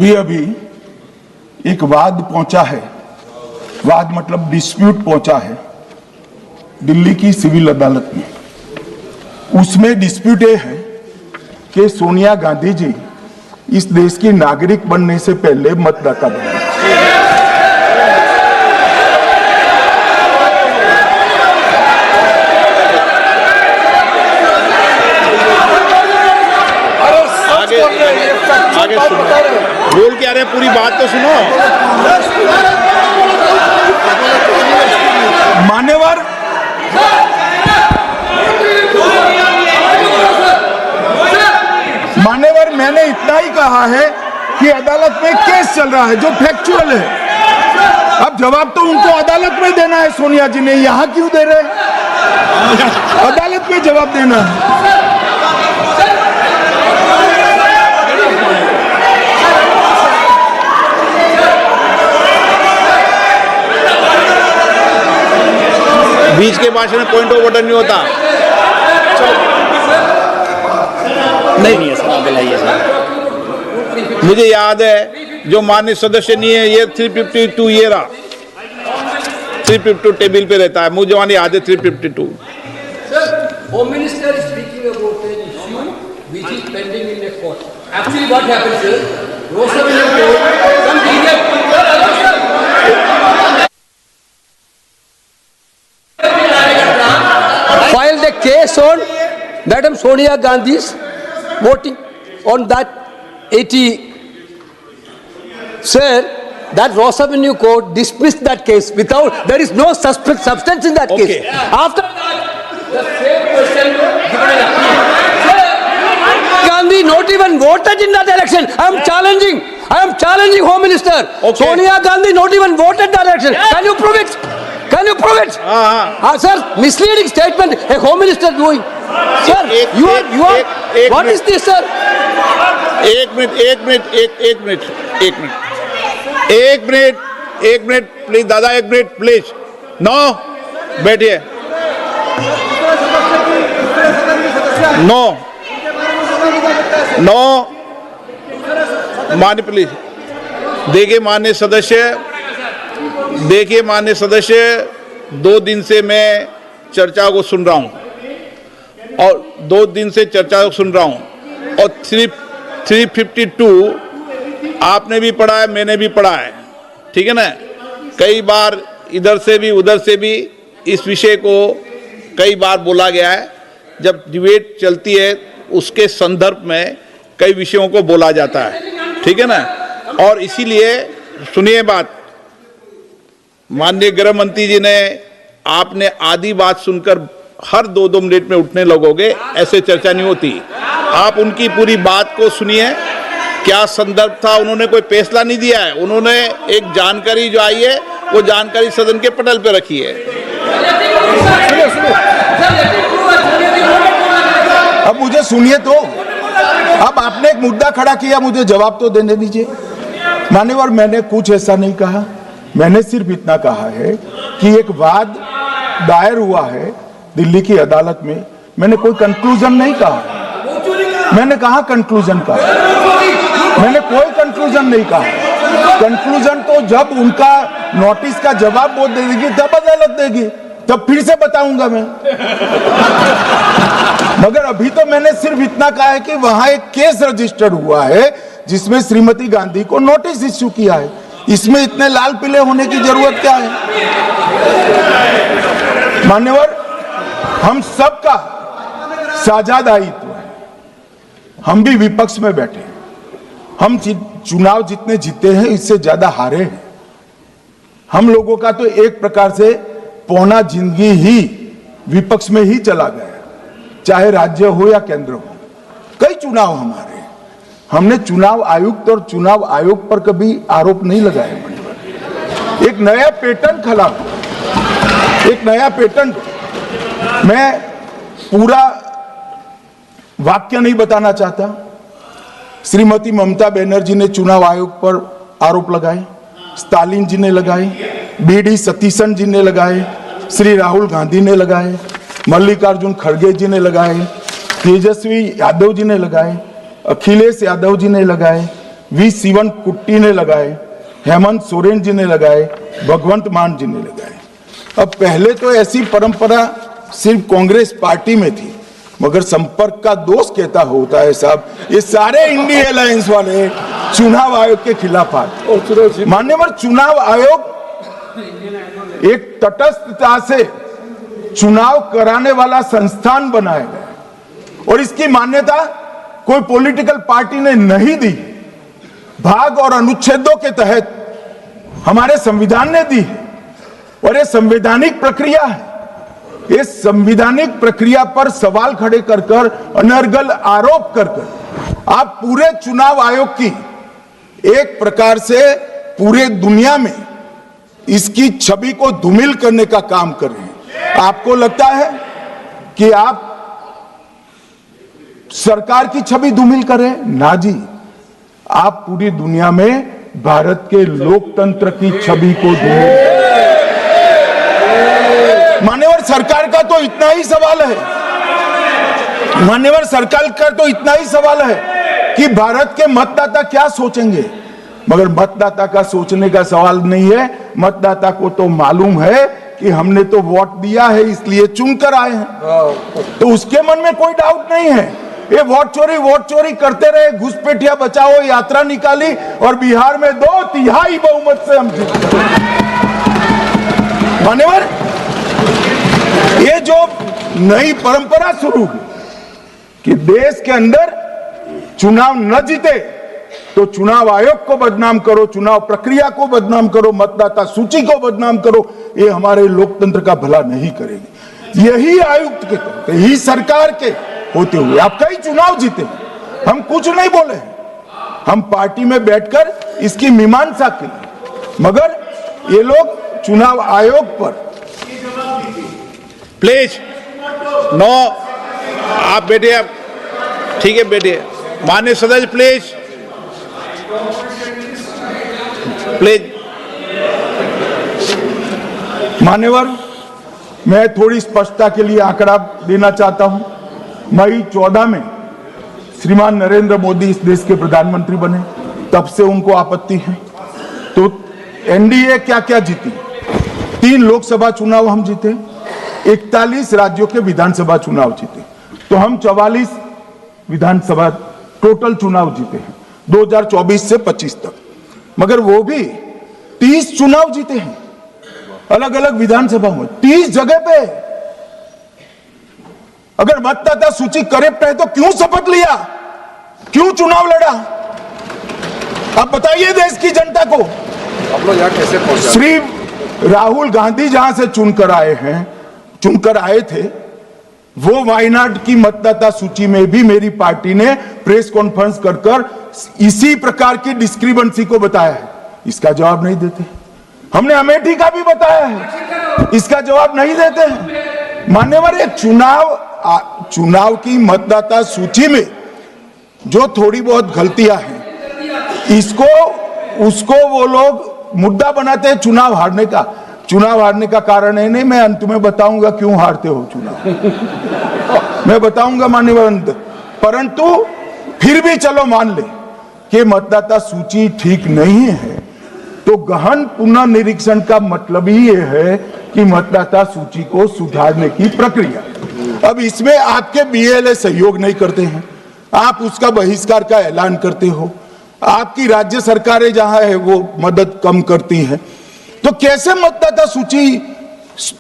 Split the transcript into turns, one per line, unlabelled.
अभी एक वाद पहुंचा है, वाद मतलब डिस्प्यूट पहुंचा है दिल्ली की सिविल अदालत में। उसमें डिस्प्यूट ये है कि सोनिया गांधी जी इस देश की नागरिक बनने से पहले मतदाता बने।
आगे सुनो, बोल क्या रहे, पूरी बात तो सुनो।
मान्यवर मैंने इतना ही कहा है कि अदालत में केस चल रहा है जो फैक्चुअल है। अब जवाब तो उनको अदालत में देना है, सोनिया जी ने यहां क्यों दे रहे हैं? अदालत में जवाब देना है।
बीच के भाषण में पॉइंट ऑफ ऑर्डर नहीं होता। नहीं है सर, मुझे याद है जो माननीय सदस्य नहीं है, ये 352 ये रहा, 352 टेबल पे रहता है, मुझे वहां याद है 352।
Home Minister is speaking about an issue which is pending in the court. Actually, what happens is, Rosabella told some filed a case on Madam Sonia Gandhi's voting on that 80. Sir, that Ross Avenue Court dismissed that case without, there is no substance in that case. After the same person given an appeal. Gandhi not even voted in that election. I am challenging Home Minister.
Okay.
Sonia Gandhi not even voted that election. Can you prove it? Can you prove it? Sir, misleading statement a Home Minister doing. Sir, you are. What is this, sir?
एक minute please दादा, एक minute please. No, बैठिए। No मान्य please देखिए मान्य सदस्य, 2 दिन से मैं चर्चा को सुन रहा हूं और 2 दिन से चर्चा को सुन रहा हूं और 352 आपने भी पढ़ा है, मैंने भी पढ़ा है, ठीक है ना। कई बार इधर से भी उधर से भी इस विषय को कई बार बोला गया है। जब डिबेट चलती है उसके संदर्भ में कई विषयों को बोला जाता है, ठीक है ना। और इसीलिए सुनिए बात, माननीय गृह मंत्री जी ने, आपने आधी बात सुनकर हर 2-2 मिनट में उठने लगोगे, ऐसे चर्चा नहीं होती। आप उनकी पूरी बात को सुनिए, क्या संदर्भ था, उन्होंने कोई फैसला नहीं दिया है, उन्होंने एक जानकारी जो आई है वो जानकारी सदन के पटल पे रखी है।
अब मुझे सुनिए तो, अब आपने एक मुद्दा खड़ा किया, मुझे जवाब तो देने दीजिए। मान्यवर मैंने कुछ ऐसा नहीं कहा, मैंने सिर्फ इतना कहा है कि एक वाद दायर हुआ है दिल्ली की अदालत में। मैंने कोई कंक्लूजन नहीं कहा, मैंने कहा कंक्लूजन का, मैंने कोई कंक्लूजन नहीं कहा। कंक्लूजन तो जब उनका नोटिस का जवाब वो दे देगी तब अदालत देगी, तब फिर से बताऊंगा मैं। मगर अभी तो मैंने सिर्फ इतना कहा है कि वहां एक केस रजिस्टर्ड हुआ है जिसमें श्रीमती गांधी को नोटिस इश्यू किया है। इसमें इतने लाल पीले होने की जरूरत क्या है? मान्यवर, हम सबका साझा दायित्व है, हम भी विपक्ष में बैठे, हम चुनाव जितने जीते हैं इससे ज्यादा हारे हैं। हम लोगों का तो एक प्रकार से पौना जिंदगी ही विपक्ष में ही चला गया, चाहे राज्य हो या केंद्र हो। कई चुनाव हमारे, हमने चुनाव आयुक्त और चुनाव आयोग पर कभी आरोप नहीं लगाए। एक नया पैटर्न खड़ा, एक नया पैटर्न। मैं पूरा वाक्य नहीं बताना चाहता। श्रीमती ममता बनर्जी ने चुनाव आयोग पर आरोप लगाए, स्टालिन जी ने लगाए, बीडी सतीशन जी ने लगाए, श्री राहुल गांधी ने लगाए, मल्लिकार्जुन खड़गे जी ने लगाए, तेजस्वी यादव जी ने लगाए, अखिलेश यादव जी ने लगाए, वी शिवन कुट्टी ने लगाए, हेमंत सोरेन जी ने लगाए, भगवंत मान जी ने लगाए। अब पहले तो ऐसी परंपरा सिर्फ कांग्रेस पार्टी में थी, मगर संपर्क का दोष कहता होता है साहब, ये सारे इंडिया अलायंस वाले चुनाव आयोग के खिलाफ आए। मान्यवर, चुनाव आयोग एक तटस्थता से चुनाव कराने वाला संस्थान बनाया गया और इसकी मान्यता कोई पॉलिटिकल पार्टी ने नहीं दी, भाग और अनुच्छेदों के तहत हमारे संविधान ने दी और ये संवैधानिक प्रक्रिया है। इस संवैधानिक प्रक्रिया पर सवाल खड़े कर कर, अनर्गल आरोप कर कर आप पूरे चुनाव आयोग की एक प्रकार से पूरे दुनिया में इसकी छवि को धूमिल करने का काम कर रहे हैं। आपको लगता है कि आप सरकार की छवि धूमिल कर रहे हैं? ना जी, आप पूरी दुनिया में भारत के लोकतंत्र की छवि को धूमिल। मान्यवर, सरकार का तो इतना ही सवाल है, मान्यवर सरकार का तो इतना ही सवाल है कि भारत के मतदाता क्या सोचेंगे, मगर मतदाता का सोचने का सवाल नहीं है। मतदाता को तो मालूम है कि हमने तो वोट दिया है इसलिए चुनकर आए हैं, तो उसके मन में कोई डाउट नहीं है। ये वोट चोरी करते रहे, घुसपैठिया बचाओ यात्रा निकाली और बिहार में 2/3 बहुमत से हम जीत गए। मान्यवर, ये जो नई परंपरा शुरू हुई कि देश के अंदर चुनाव न जीते तो चुनाव आयोग को बदनाम करो, चुनाव प्रक्रिया को बदनाम करो, मतदाता सूची को बदनाम करो, ये हमारे लोकतंत्र का भला नहीं करेगी। यही आयुक्त के तहत, यही सरकार के होते हुए आप कई चुनाव जीते, हम कुछ नहीं बोले, हम पार्टी में बैठकर इसकी मीमांसा की, मगर ये लोग चुनाव आयोग पर।
प्लीज नो, आप बैठिए, आप ठीक है बैठिए। माननीय सदस्य प्लीज प्लीज।
मान्यवर, मैं थोड़ी स्पष्टता के लिए आंकड़ा देना चाहता हूं। मई 14 में श्रीमान नरेंद्र मोदी इस देश के प्रधानमंत्री बने, तब से उनको आपत्ति है। तो एनडीए क्या क्या जीती? 3 लोकसभा चुनाव हम जीते, 41 राज्यों के विधानसभा चुनाव जीते, तो हम 44 विधानसभा टोटल चुनाव जीते हैं 2024 से 25 तक। मगर वो भी 30 चुनाव जीते हैं अलग अलग विधानसभा में, 30 जगह पे। अगर मतदाता सूची करेक्ट है तो क्यों शपथ लिया, क्यों चुनाव लड़ा? आप बताइए देश की जनता को।
आप लोग यहाँ कैसे पहुंचे?
श्री राहुल गांधी जहां से चुनकर आए थे, वो वायनाड की मतदाता सूची में भी मेरी पार्टी ने प्रेस कॉन्फ्रेंस कर इसी प्रकार की डिस्क्रिपेंसी को बताया है। इसका जवाब नहीं देते। हमने अमेठी का भी बताया है, इसका जवाब नहीं देते हैं। मान्यवर, ये चुनाव की मतदाता सूची में जो थोड़ी बहुत गलतियां हैं, उसको वो लोग मुद्दा बनाते हैं चुनाव हारने का। चुनाव हारने का कारण है नहीं, मैं अंत में बताऊंगा क्यों हारते हो चुनाव, मैं बताऊंगा माननीय अंत। परंतु फिर भी चलो मान ले कि मतदाता सूची ठीक नहीं है, तो गहन पुनर्निरीक्षण का मतलब ही ये है कि मतदाता सूची को सुधारने की प्रक्रिया। अब इसमें आपके बीएलए सहयोग नहीं करते हैं, आप उसका बहिष्कार का ऐलान करते हो, आपकी राज्य सरकारें जहां है वो मदद कम करती हैं, तो कैसे मतदाता सूची